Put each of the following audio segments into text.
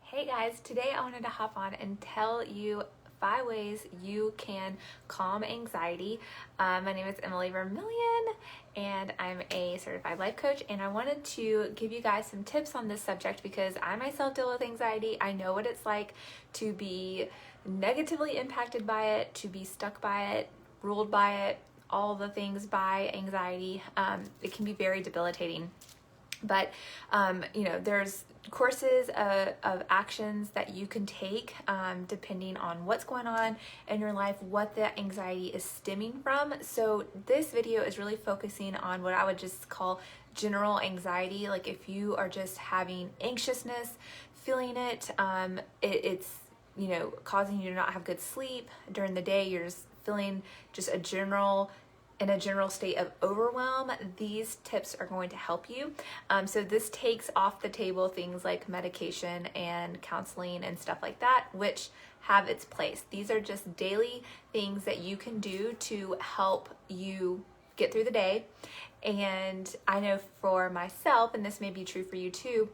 Hey guys, today I wanted to hop on and tell you 5 ways you can calm anxiety. My name is Emily Vermillion and I'm a certified life coach, and I wanted to give you guys some tips on this subject because I myself deal with anxiety. I know what it's like to be negatively impacted by it, to be stuck by it, ruled by it, all the things by anxiety. It can be very debilitating. But, there's courses of actions that you can take depending on what's going on in your life, what the anxiety is stemming from. So this video is really focusing on what I would just call general anxiety. Like if you are just having anxiousness, feeling it, it's causing you to not have good sleep during the day. You're just feeling just in a general state of overwhelm. These tips are going to help you. So this takes off the table things like medication and counseling and stuff like that, which have its place. These are just daily things that you can do to help you get through the day. And I know for myself, and this may be true for you too,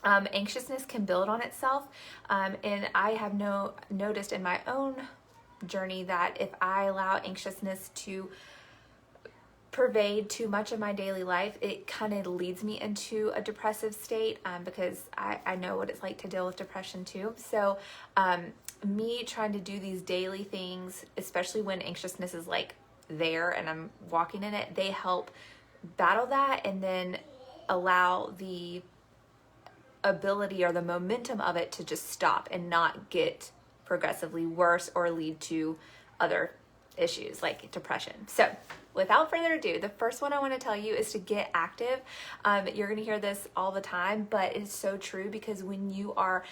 anxiousness can build on itself. And I have noticed in my own journey that if I allow anxiousness to pervade too much of my daily life, it kind of leads me into a depressive state, because I know what it's like to deal with depression too. So me trying to do these daily things, especially when anxiousness is like there and I'm walking in it, they help battle that and then allow the ability or the momentum of it to just stop and not get progressively worse or lead to other issues like depression. So without further ado, the first one I want to tell you is to get active. You're going to hear this all the time, but it's so true because when you are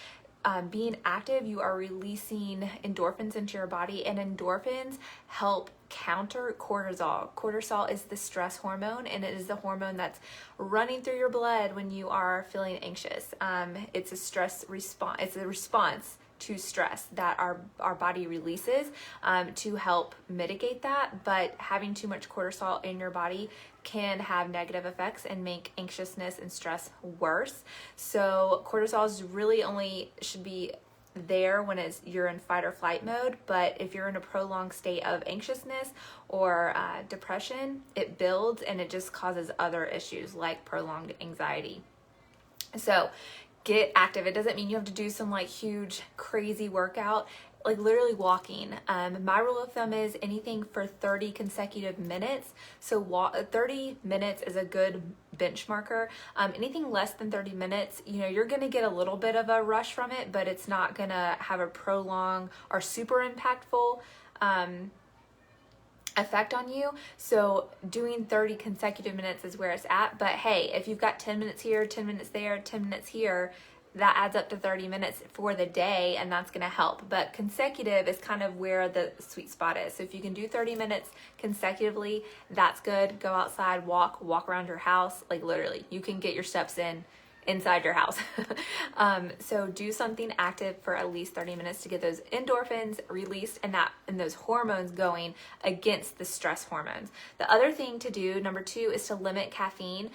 being active, you are releasing endorphins into your body, and endorphins help counter cortisol. Cortisol is the stress hormone, and it is the hormone that's running through your blood when you are feeling anxious. It's a stress response. It's a response to stress that our body releases to help mitigate that. But having too much cortisol in your body can have negative effects and make anxiousness and stress worse. So cortisol is really only should be there when you're in fight or flight mode, but if you're in a prolonged state of anxiousness or depression, it builds and it just causes other issues like prolonged anxiety. So get active. It doesn't mean you have to do some like huge crazy workout, like literally walking. My rule of thumb is anything for 30 consecutive minutes. So 30 minutes is a good benchmarker. Anything less than 30 minutes, you're going to get a little bit of a rush from it, but it's not going to have a prolonged or super impactful effect on you. So doing 30 consecutive minutes is where it's at. But hey, if you've got 10 minutes here, 10 minutes there, 10 minutes here, that adds up to 30 minutes for the day, and that's going to help. But consecutive is kind of where the sweet spot is. So if you can do 30 minutes consecutively, that's good. Go outside, walk around your house. Like literally, you can get your steps in inside your house. So do something active for at least 30 minutes to get those endorphins released and those hormones going against the stress hormones. The other thing to do, number 2, is to limit caffeine.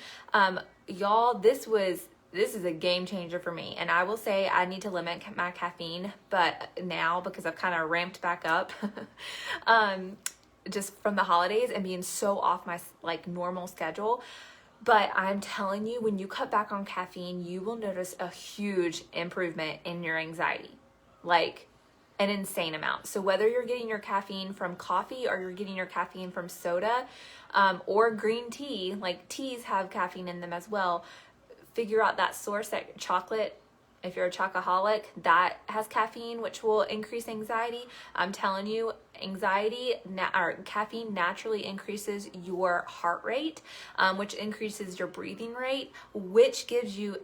Y'all, this is a game changer for me. And I will say I need to limit my caffeine, but now because I've kind of ramped back up, just from the holidays and being so off my like normal schedule. But I'm telling you, when you cut back on caffeine, you will notice a huge improvement in your anxiety, like an insane amount. So whether you're getting your caffeine from coffee or you're getting your caffeine from soda, or green tea, like teas have caffeine in them as well, figure out that source. That chocolate, if you're a chocoholic, that has caffeine, which will increase anxiety. I'm telling you, caffeine naturally increases your heart rate, which increases your breathing rate, which gives you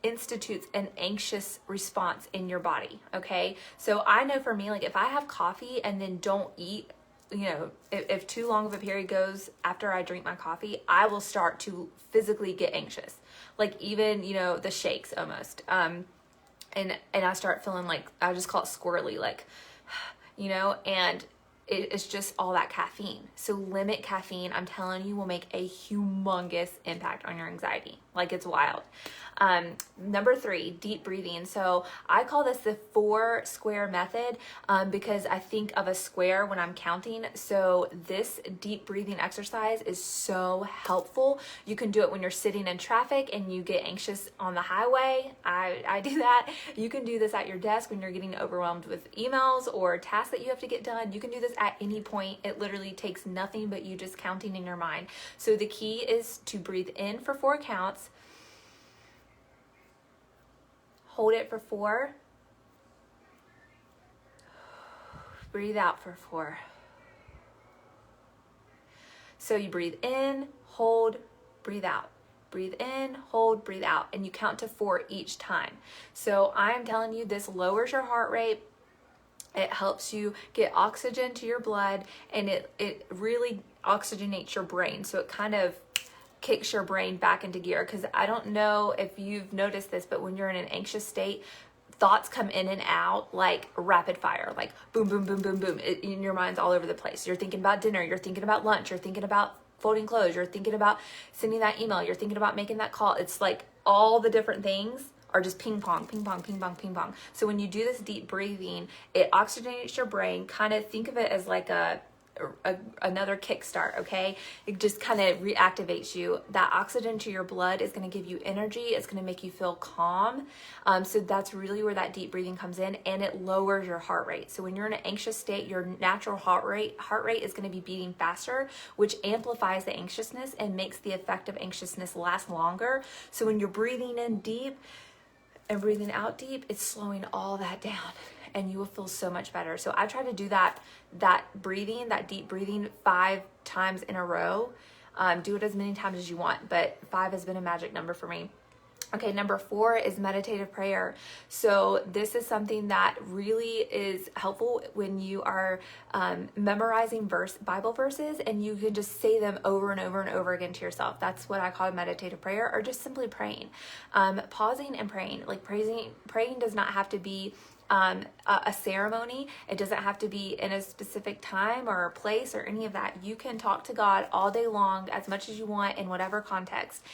institutes an anxious response in your body. Okay. So I know for me, like if I have coffee and then don't eat, if too long of a period goes after I drink my coffee, I will start to physically get anxious. Like even, the shakes almost. And I start feeling like, I just call it squirrely, like, and it's just all that caffeine. So limit caffeine, I'm telling you, will make a humongous impact on your anxiety. Like, it's wild. Number 3, deep breathing. So I call this the 4 square method because I think of a square when I'm counting. So this deep breathing exercise is so helpful. You can do it when you're sitting in traffic and you get anxious on the highway. I do that. You can do this at your desk when you're getting overwhelmed with emails or tasks that you have to get done. You can do this at any point. It literally takes nothing but you just counting in your mind. So the key is to breathe in for 4 counts. Hold it for 4. Breathe out for 4. So you breathe in, hold, breathe out. Breathe in, hold, breathe out. And you count to 4 each time. So I'm telling you, this lowers your heart rate. It helps you get oxygen to your blood, and it really oxygenates your brain. So it kind of kicks your brain back into gear, because I don't know if you've noticed this, but when you're in an anxious state, thoughts come in and out like rapid fire, like boom, boom, boom, boom, boom. In your mind's all over the place. You're thinking about dinner, you're thinking about lunch, you're thinking about folding clothes, you're thinking about sending that email, you're thinking about making that call. It's like all the different things are just ping pong, ping pong, ping pong, ping pong. So when you do this deep breathing, it oxygenates your brain. Kind of think of it as like another kickstart, okay? It just kind of reactivates you. That oxygen to your blood is going to give you energy. It's going to make you feel calm. So that's really where that deep breathing comes in, and it lowers your heart rate. So when you're in an anxious state, your natural heart rate is going to be beating faster, which amplifies the anxiousness and makes the effect of anxiousness last longer. So when you're breathing in deep and breathing out deep, it's slowing all that down, and you will feel so much better. So I try to do that breathing, that deep breathing 5 times in a row. Do it as many times as you want, but 5 has been a magic number for me. Okay, number 4 is meditative prayer. So this is something that really is helpful when you are memorizing Bible verses, and you can just say them over and over and over again to yourself. That's what I call meditative prayer, or just simply praying. Pausing and praying. Like praying does not have to be a ceremony. It doesn't have to be in a specific time or place or any of that. You can talk to God all day long, as much as you want, in whatever context,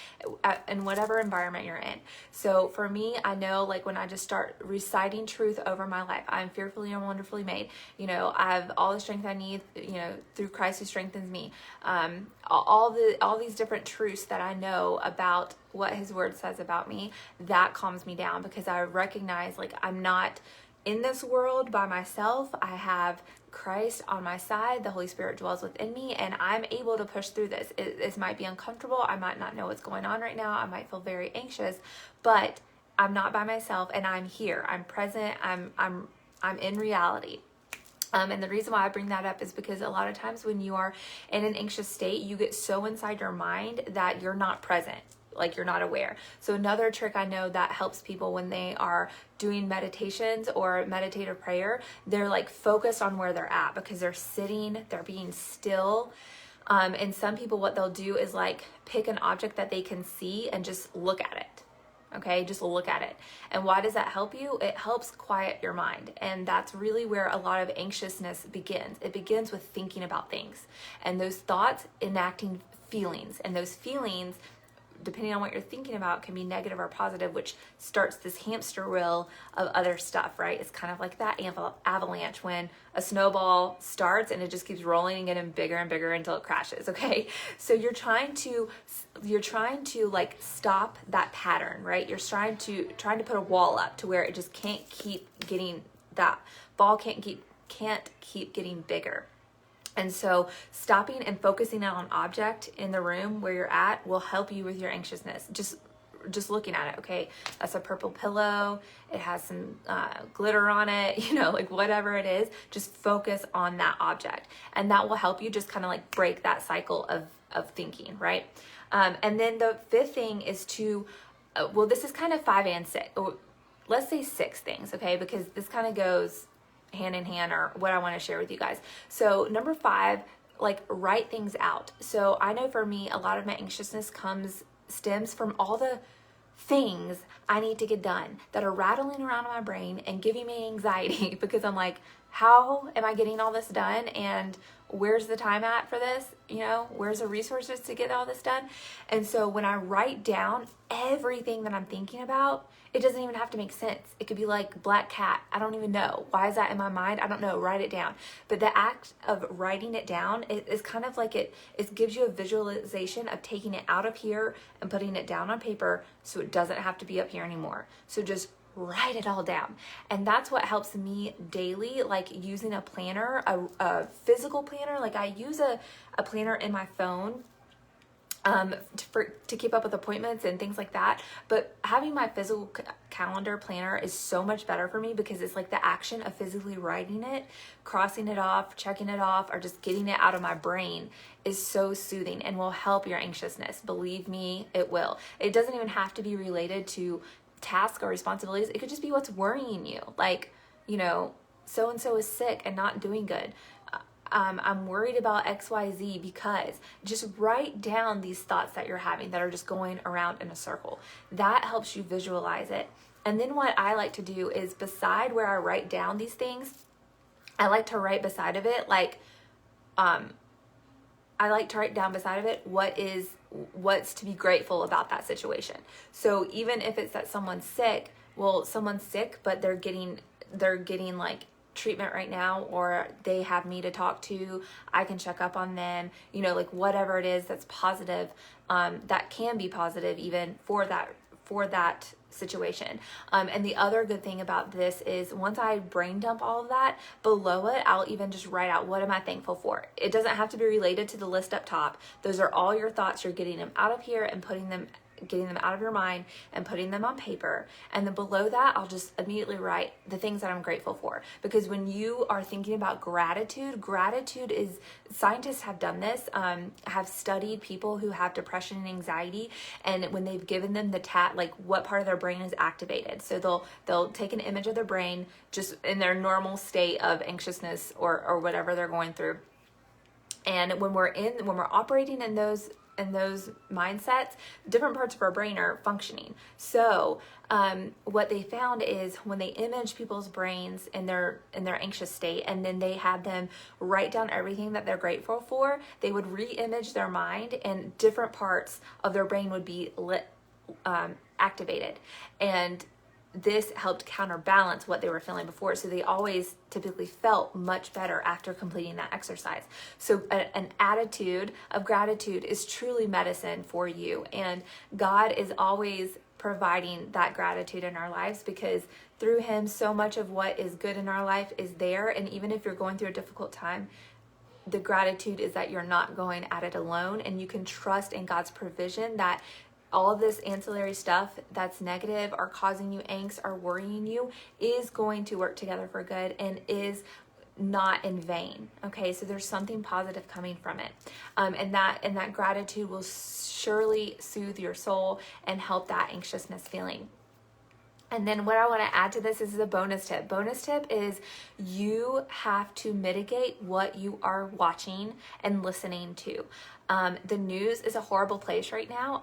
in whatever environment you're in. So for me, I know, like, when I just start reciting truth over my life, I'm fearfully and wonderfully made. You know, I have all the strength I need, you know, through Christ who strengthens me. All these different truths that I know about what his word says about me, that calms me down, because I recognize, like, I'm not in this world by myself. I have Christ on my side. The Holy Spirit dwells within me, and I'm able to push through this. It might be uncomfortable. I might not know what's going on right now. I might feel very anxious, but I'm not by myself, and I'm here. I'm present. I'm in reality. And the reason why I bring that up is because a lot of times when you are in an anxious state, you get so inside your mind that you're not present. Like, you're not aware. So another trick I know that helps people when they are doing meditations or meditative prayer, they're like focused on where they're at, because they're sitting, they're being still. And some people, what they'll do is like pick an object that they can see and just look at it. Okay, just look at it. And why does that help you? It helps quiet your mind. And that's really where a lot of anxiousness begins. It begins with thinking about things, and those thoughts enacting feelings, and those feelings, depending on what you're thinking about, can be negative or positive, which starts this hamster wheel of other stuff, right? It's kind of like that avalanche when a snowball starts and it just keeps rolling and getting bigger and bigger until it crashes, okay? So you're trying to like stop that pattern, right? You're trying to put a wall up to where it just can't keep getting, that ball can't keep getting bigger. And so stopping and focusing on an object in the room where you're at will help you with your anxiousness. Just looking at it, okay? That's a purple pillow. It has some glitter on it, you know, like whatever it is, just focus on that object. And that will help you just kind of like break that cycle of thinking, right? And then the 5th thing is to, well, this is kind of 5 and 6. Let's say 6 things, okay? Because this kind of goes hand in hand, or what I want to share with you guys. So number 5, like, write things out. So I know for me, a lot of my anxiousness stems from all the things I need to get done that are rattling around in my brain and giving me anxiety, because I'm like, how am I getting all this done? And where's the time at for this? Where's the resources to get all this done? And so when I write down everything that I'm thinking about, it doesn't even have to make sense. It could be like black cat. I don't even know. Why is that in my mind? I don't know. Write it down. But the act of writing it down is kind of like it gives you a visualization of taking it out of here and putting it down on paper so it doesn't have to be up here anymore. So just write it all down. And that's what helps me daily, like using a planner, a physical planner. Like I use a planner in my phone to keep up with appointments and things like that. But having my physical calendar planner is so much better for me because it's like the action of physically writing it, crossing it off, checking it off, or just getting it out of my brain is so soothing and will help your anxiousness. Believe me, it will. It doesn't even have to be related to tasks or responsibilities. It could just be what's worrying you. Like, so-and-so is sick and not doing good. I'm worried about XYZ, because just write down these thoughts that you're having that are just going around in a circle. That helps you visualize it. And then what I like to do is, beside where I write down these things, I like to write beside of it, what's to be grateful about that situation. So even if it's that someone's sick, but they're getting like treatment right now, or they have me to talk to, I can check up on them, like whatever it is that's positive, that can be positive even for that situation. And the other good thing about this is, once I brain dump all of that, below it, I'll even just write out, what am I thankful for? It doesn't have to be related to the list up top. Those are all your thoughts. You're getting them out of here and getting them out of your mind and putting them on paper. And then below that, I'll just immediately write the things that I'm grateful for. Because when you are thinking about gratitude is, scientists have done this, have studied people who have depression and anxiety, and when they've given them like what part of their brain is activated. So they'll take an image of their brain just in their normal state of anxiousness or whatever they're going through. And when we're operating in those mindsets, different parts of our brain are functioning. So what they found is, when they image people's brains in their anxious state, and then they had them write down everything that they're grateful for, they would re-image their mind, and different parts of their brain would be activated. And this helped counterbalance what they were feeling before. So they always typically felt much better after completing that exercise. So an attitude of gratitude is truly medicine for you. And God is always providing that gratitude in our lives, because through Him, so much of what is good in our life is there. And even if you're going through a difficult time, the gratitude is that you're not going at it alone, and you can trust in God's provision that all of this ancillary stuff that's negative or causing you angst or worrying you is going to work together for good and is not in vain. Okay, so there's something positive coming from it. And that gratitude will surely soothe your soul and help that anxiousness feeling. And then what I want to add to this is a bonus tip. Bonus tip is, you have to mitigate what you are watching and listening to. The news is a horrible place right now.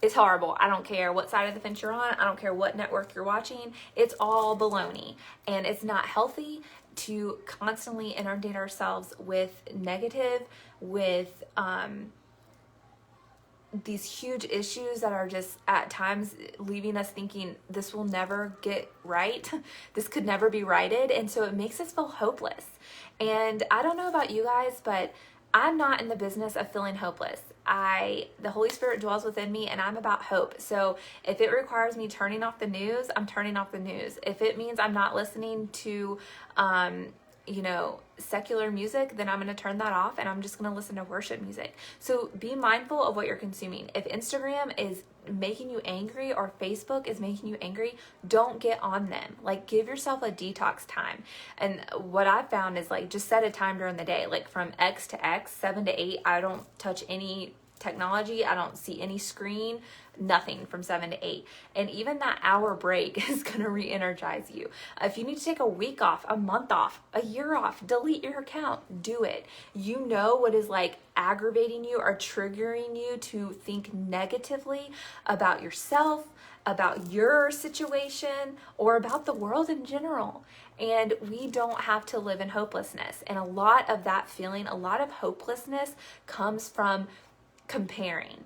It's horrible. I don't care what side of the fence you're on. I don't care what network you're watching. It's all baloney. And it's not healthy to constantly inundate ourselves with negative, with these huge issues that are just at times leaving us thinking this will never get right. This could never be righted. And so it makes us feel hopeless. And I don't know about you guys, but I'm not in the business of feeling hopeless. The Holy Spirit dwells within me, and I'm about hope. So if it requires me turning off the news, I'm turning off the news. If it means I'm not listening to, secular music, then I'm going to turn that off, and I'm just going to listen to worship music. So be mindful of what you're consuming. If Instagram is making you angry or Facebook is making you angry, don't get on them. Like, give yourself a detox time. And what I've found is, like, just set a time during the day, like from X to X, 7 to 8, I don't touch any technology. I don't see any screen, nothing from 7 to 8. And even that hour break is going to re-energize you. If you need to take a week off, a month off, a year off, delete your account, do it. You know what is like aggravating you or triggering you to think negatively about yourself, about your situation or about the world in general. And we don't have to live in hopelessness. And a lot of that feeling, a lot of hopelessness comes from comparing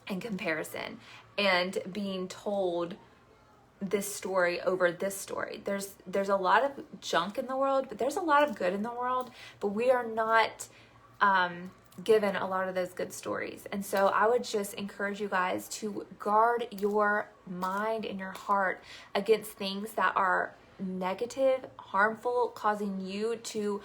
and comparison and being told this story over this story. There's a lot of junk in the world, but there's a lot of good in the world, but we are not given a lot of those good stories. And so I would just encourage you guys to guard your mind and your heart against things that are negative, harmful, causing you to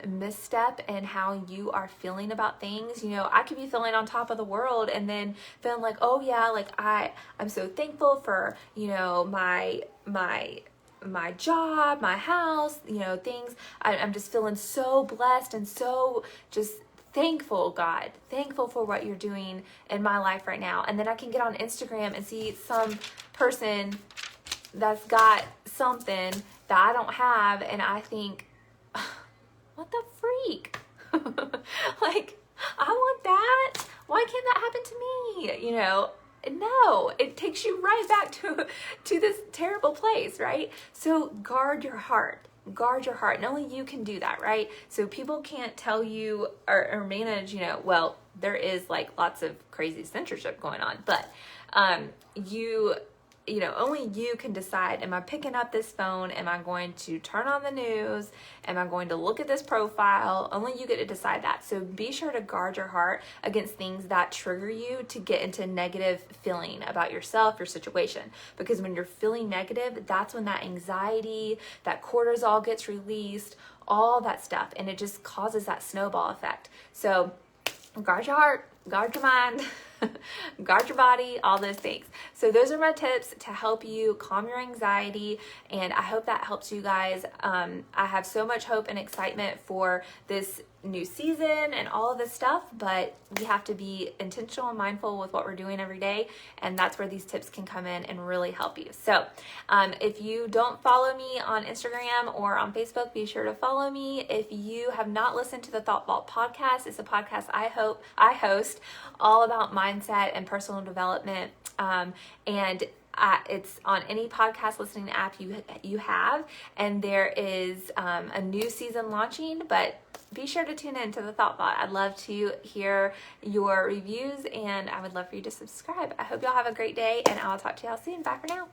misstep in how you are feeling about things. I could be feeling on top of the world and then feeling like, oh yeah, like I'm so thankful for, my job, my house, things. I'm just feeling so blessed and so just thankful, God, thankful for what you're doing in my life right now. And then I can get on Instagram and see some person that's got something that I don't have, and I think, what the freak? Like, I want that. Why can't that happen to me? No, it takes you right back to this terrible place, right? So guard your heart. Guard your heart. And only you can do that, right? So people can't tell you or manage, well, there is like lots of crazy censorship going on, but only you can decide, am I picking up this phone? Am I going to turn on the news? Am I going to look at this profile? Only you get to decide that. So be sure to guard your heart against things that trigger you to get into negative feeling about yourself, your situation. Because when you're feeling negative, that's when that anxiety, that cortisol gets released, all that stuff. And it just causes that snowball effect. So guard your heart, guard your mind, guard your body, all those things. So those are my tips to help you calm your anxiety, and I hope that helps you guys. I have so much hope and excitement for this new season and all of this stuff, but we have to be intentional and mindful with what we're doing every day, and that's where these tips can come in and really help you. So if you don't follow me on Instagram or on Facebook, be sure to follow me. If you have not listened to the Thought Vault podcast, it's a podcast I host all about mindset and personal development, and it's on any podcast listening app you have, and there is a new season launching, but be sure to tune in to the Thought Vault. I'd love to hear your reviews, and I would love for you to subscribe. I hope y'all have a great day, and I'll talk to y'all soon. Bye for now.